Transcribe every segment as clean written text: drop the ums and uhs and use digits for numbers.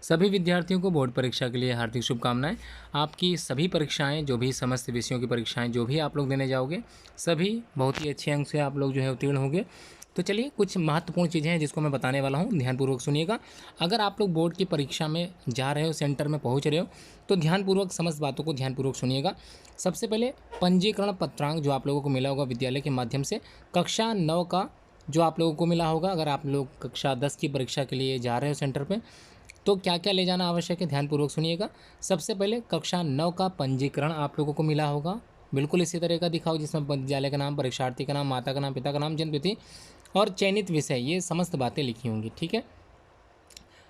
सभी विद्यार्थियों को बोर्ड परीक्षा के लिए हार्दिक शुभकामनाएं। आपकी सभी परीक्षाएं, जो भी समस्त विषयों की परीक्षाएं जो भी आप लोग देने जाओगे, सभी बहुत ही अच्छे अंक से आप लोग जो है उत्तीर्ण होंगे। तो चलिए, कुछ महत्वपूर्ण चीज़ें हैं जिसको मैं बताने वाला हूं, ध्यानपूर्वक सुनिएगा। अगर आप लोग बोर्ड की परीक्षा में जा रहे हो, सेंटर में पहुंच रहे हो, तो ध्यानपूर्वक समस्त बातों को ध्यानपूर्वक सुनिएगा। सबसे पहले पंजीकरण पत्रांक जो आप लोगों को मिला होगा विद्यालय के माध्यम से, कक्षा 9 का जो आप लोगों को मिला होगा। अगर आप लोग कक्षा 10 की परीक्षा के लिए जा रहे हो सेंटर पे, तो क्या क्या ले जाना आवश्यक है, ध्यानपूर्वक सुनिएगा। सबसे पहले कक्षा 9 का पंजीकरण आप लोगों को मिला होगा, बिल्कुल इसी तरह का दिखाओ, जिसमें विद्यालय का नाम, परीक्षार्थी का नाम, माता का नाम, पिता का नाम, जन्मतिथि और चयनित विषय, ये समस्त बातें लिखी होंगी। ठीक है।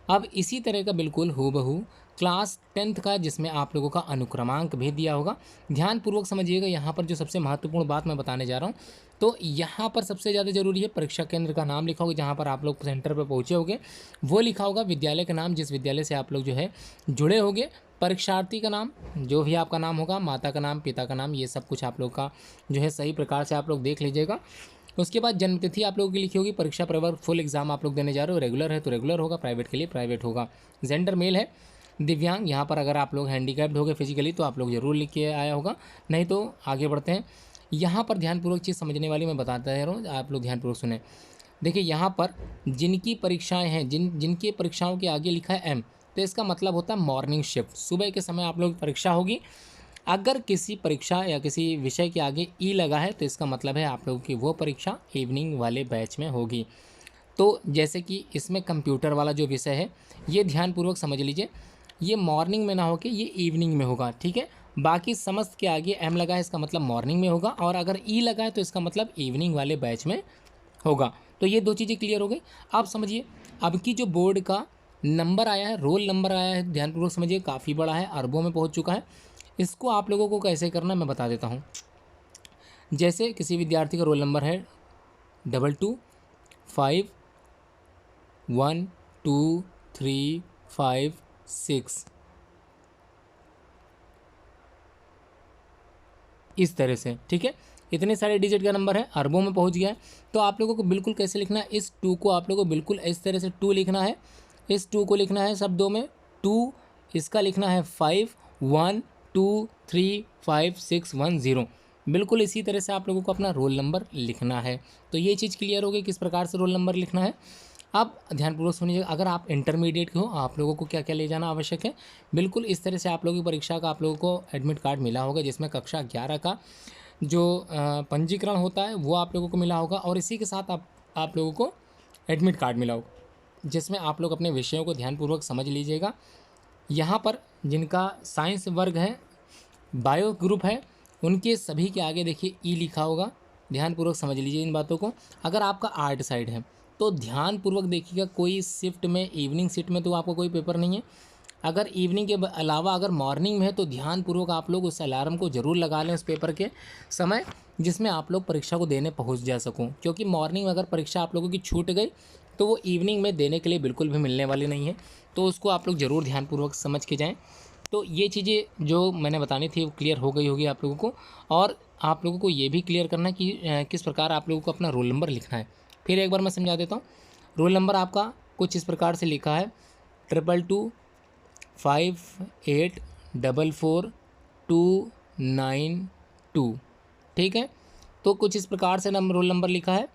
अब इसी तरह का बिल्कुल हूबहू क्लास 10th का, जिसमें आप लोगों का अनुक्रमांक भी दिया होगा। ध्यानपूर्वक समझिएगा, यहाँ पर जो सबसे महत्वपूर्ण बात मैं बताने जा रहा हूँ, तो यहाँ पर सबसे ज़्यादा जरूरी है परीक्षा केंद्र का नाम लिखा होगा, जहाँ पर आप लोग सेंटर पर पहुँचे होंगे वो लिखा होगा, विद्यालय का नाम, जिस विद्यालय से आप लोग जो है जुड़े होंगे, परीक्षार्थी का नाम, जो भी आपका नाम होगा, माता का नाम, पिता का नाम, ये सब कुछ आप लोग का जो है सही प्रकार से आप लोग देख लीजिएगा। उसके बाद जन्मतिथि आप लोगों की लिखी होगी। परीक्षा प्रवर्ग फुल एग्जाम आप लोग देने जा रहे हो, रेगुलर है तो रेगुलर होगा, प्राइवेट के लिए प्राइवेट होगा। जेंडर मेल है। दिव्यांग, यहाँ पर अगर आप लोग हैंडीकैप्ड हो गए फिजिकली तो आप लोग जरूर लिख के आया होगा, नहीं तो आगे बढ़ते हैं। यहाँ पर ध्यानपूर्वक चीज़ समझने वाली मैं बताता रहा हूँ, आप लोग ध्यानपूर्वक सुने। देखिए, यहाँ पर जिनकी परीक्षाएं हैं, जिनकी परीक्षाओं के आगे लिखा है एम, तो इसका मतलब होता है मॉर्निंग शिफ्ट, सुबह के समय आप लोग परीक्षा होगी। अगर किसी परीक्षा या किसी विषय के आगे ई लगा है तो इसका मतलब है आप लोगों की वो परीक्षा इवनिंग वाले बैच में होगी। तो जैसे कि इसमें कंप्यूटर वाला जो विषय है, ये ध्यानपूर्वक समझ लीजिए, ये मॉर्निंग में ना होकर ये इवनिंग में होगा। ठीक है। बाकी समस्त के आगे एम लगा है, इसका मतलब मॉर्निंग में होगा, और अगर ई लगा है तो इसका मतलब इवनिंग वाले बैच में होगा। तो ये दो चीज़ें क्लियर हो गई। आप समझिए, अब की जो बोर्ड का नंबर आया है, रोल नंबर आया है, ध्यानपूर्वक समझिए, काफ़ी बड़ा है, अरबों में पहुंच चुका है। इसको आप लोगों को कैसे करना है मैं बता देता हूँ। जैसे किसी विद्यार्थी का रोल नंबर है 22512356, इस तरह से। ठीक है। इतने सारे डिजिट का नंबर है, अरबों में पहुंच गया है। तो आप लोगों को बिल्कुल कैसे लिखना है, इस 2 को आप लोगों को बिल्कुल इस तरह से 2 लिखना है, इस 2 को लिखना है शब्दों में 2, इसका लिखना है 51235610, बिल्कुल इसी तरह से आप लोगों को अपना रोल नंबर लिखना है। तो ये चीज़ क्लियर हो गई किस प्रकार से रोल नंबर लिखना है। अब ध्यानपूर्वक सुनिए, अगर आप इंटरमीडिएट के हो, आप लोगों को क्या क्या ले जाना आवश्यक है, बिल्कुल इस तरह से आप लोगों की परीक्षा का आप लोगों को एडमिट कार्ड मिला होगा, जिसमें कक्षा 11 का जो पंजीकरण होता है वो आप लोगों को मिला होगा, और इसी के साथ आप लोगों को एडमिट कार्ड मिला होगा, जिसमें आप लोग अपने विषयों को ध्यानपूर्वक समझ लीजिएगा। यहाँ पर जिनका साइंस वर्ग है, बायो ग्रुप है, उनके सभी के आगे देखिए ई लिखा होगा, ध्यानपूर्वक समझ लीजिए इन बातों को। अगर आपका आर्ट साइड है तो ध्यानपूर्वक देखिएगा, कोई शिफ्ट में, इवनिंग शिफ्ट में तो आपको कोई पेपर नहीं है। अगर इवनिंग के अलावा अगर मॉर्निंग में है तो ध्यानपूर्वक आप लोग उस अलार्म को ज़रूर लगा लें उस पेपर के समय, जिसमें आप लोग परीक्षा को देने पहुंच जा सकूं। क्योंकि मॉर्निंग में अगर परीक्षा आप लोगों की छूट गई तो वो इवनिंग में देने के लिए बिल्कुल भी मिलने वाली नहीं है। तो उसको आप लोग ज़रूर ध्यानपूर्वक समझ के जाएँ। तो ये चीज़ें जो मैंने बतानी थी वो क्लियर हो गई होगी आप लोगों को। और आप लोगों को ये भी क्लियर करना है कि किस प्रकार आप लोगों को अपना रोल नंबर लिखना है। फिर एक बार मैं समझा देता हूँ। रोल नंबर आपका कुछ इस प्रकार से लिखा है 2225844292। ठीक है। तो कुछ इस प्रकार से रोल नंबर लिखा है।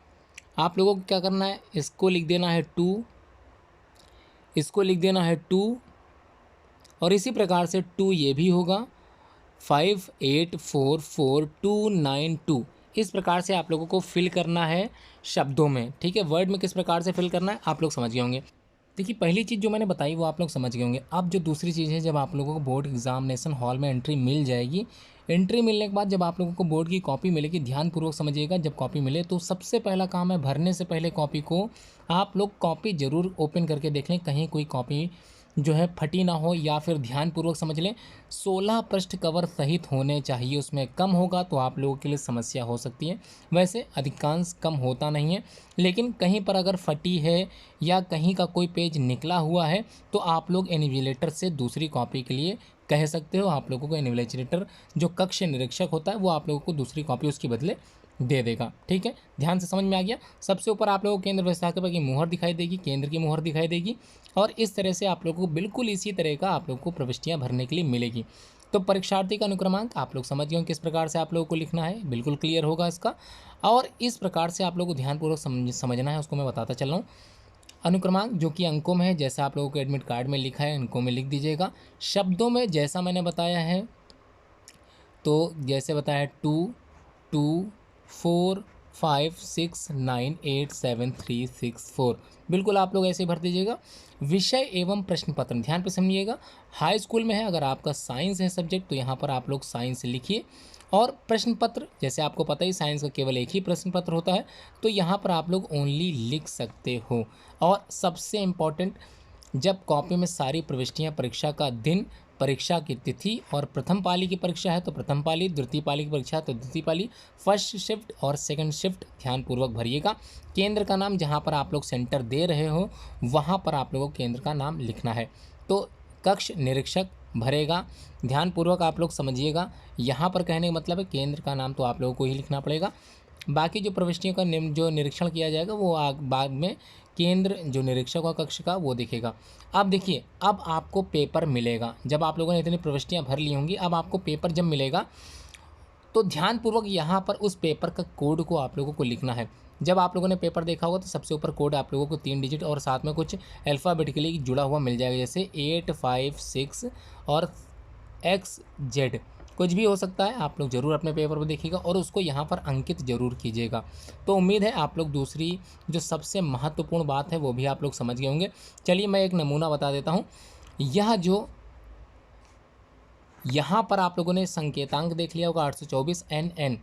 आप लोगों को क्या करना है, इसको लिख देना है 2, इसको लिख देना है 2, और इसी प्रकार से 2 ये भी होगा, 584492, इस प्रकार से आप लोगों को फिल करना है शब्दों में। ठीक है। वर्ड में किस प्रकार से फिल करना है आप लोग समझ गए होंगे। देखिए, पहली चीज़ जो मैंने बताई वो आप लोग समझ गए होंगे। अब जो दूसरी चीज़ है, जब आप लोगों को बोर्ड एग्जामिनेशन हॉल में एंट्री मिल जाएगी, एंट्री मिलने के बाद जब आप लोगों को बोर्ड की कॉपी मिलेगी, ध्यानपूर्वक समझिएगा, जब कॉपी मिले तो सबसे पहला काम है, भरने से पहले कॉपी को आप लोग कॉपी ज़रूर ओपन करके देख लें, कहीं कोई कॉपी जो है फटी ना हो, या फिर ध्यानपूर्वक समझ लें 16 पृष्ठ कवर सहित होने चाहिए। उसमें कम होगा तो आप लोगों के लिए समस्या हो सकती है। वैसे अधिकांश कम होता नहीं है, लेकिन कहीं पर अगर फटी है या कहीं का कोई पेज निकला हुआ है तो आप लोग इन्विजिलेटर से दूसरी कॉपी के लिए कह सकते हो। आप लोगों को इन्विजिलेटर जो कक्ष निरीक्षक होता है वो आप लोगों को दूसरी कॉपी उसके बदले दे देगा। ठीक है, ध्यान से समझ में आ गया। सबसे ऊपर आप लोगों को केंद्र व्यवस्थापक की मुहर दिखाई देगी, केंद्र की मुहर दिखाई देगी, और इस तरह से आप लोगों को बिल्कुल इसी तरह का आप लोगों को प्रविष्टियाँ भरने के लिए मिलेगी। तो परीक्षार्थी का अनुक्रमांक आप लोग समझ गए किस प्रकार से आप लोगों को लिखना है, बिल्कुल क्लियर होगा इसका। और इस प्रकार से आप लोगों को ध्यानपूर्वक समझना है, उसको मैं बताता चल रहा हूँ। अनुक्रमांक जो कि अंकों में है, जैसा आप लोगों को एडमिट कार्ड में लिखा है अंकों में लिख दीजिएगा। शब्दों में जैसा मैंने बताया है, तो जैसे बताया 2 2 4 5 6 9 8 7 3 6 4, बिल्कुल आप लोग ऐसे भर दीजिएगा। विषय एवं प्रश्न पत्र ध्यान पे समझिएगा। हाई स्कूल में है, अगर आपका साइंस है सब्जेक्ट, तो यहाँ पर आप लोग साइंस लिखिए। और प्रश्न पत्र जैसे आपको पता ही साइंस का केवल एक ही प्रश्न पत्र होता है, तो यहाँ पर आप लोग ओनली लिख सकते हो। और सबसे इम्पॉर्टेंट, जब कॉपी में सारी प्रविष्टियाँ, परीक्षा का दिन, परीक्षा की तिथि, और प्रथम पाली की परीक्षा है तो प्रथम पाली, द्वितीय पाली की परीक्षा है तो द्वितीय पाली, फर्स्ट शिफ्ट और सेकंड शिफ्ट ध्यानपूर्वक भरिएगा। केंद्र का नाम जहां पर आप लोग सेंटर दे रहे हो वहां पर आप लोगों को केंद्र का नाम लिखना है। तो कक्ष निरीक्षक भरेगा, ध्यानपूर्वक आप लोग समझिएगा। यहाँ पर कहने का मतलब है केंद्र का नाम तो आप लोगों को ही लिखना पड़ेगा। बाकी जो प्रविष्टियों का जो निरीक्षण किया जाएगा वो बाद में केंद्र जो निरीक्षक का कक्ष का वो दिखेगा। अब देखिए, अब आपको पेपर मिलेगा जब आप लोगों ने इतनी प्रविष्टियां भर ली होंगी। अब आपको पेपर जब मिलेगा तो ध्यानपूर्वक यहाँ पर उस पेपर का कोड को आप लोगों को लिखना है। जब आप लोगों ने पेपर देखा होगा तो सबसे ऊपर कोड आप लोगों को 3 डिजिट और साथ में कुछ अल्फ़ाबेटिकली जुड़ा हुआ मिल जाएगा, जैसे 8 5 6 और XZ, कुछ भी हो सकता है। आप लोग ज़रूर अपने पेपर पर देखिएगा और उसको यहाँ पर अंकित जरूर कीजिएगा। तो उम्मीद है आप लोग दूसरी जो सबसे महत्वपूर्ण बात है वो भी आप लोग समझ गए होंगे। चलिए मैं एक नमूना बता देता हूँ। यह जो यहाँ पर आप लोगों ने संकेतांक देख लिया होगा 824 NN,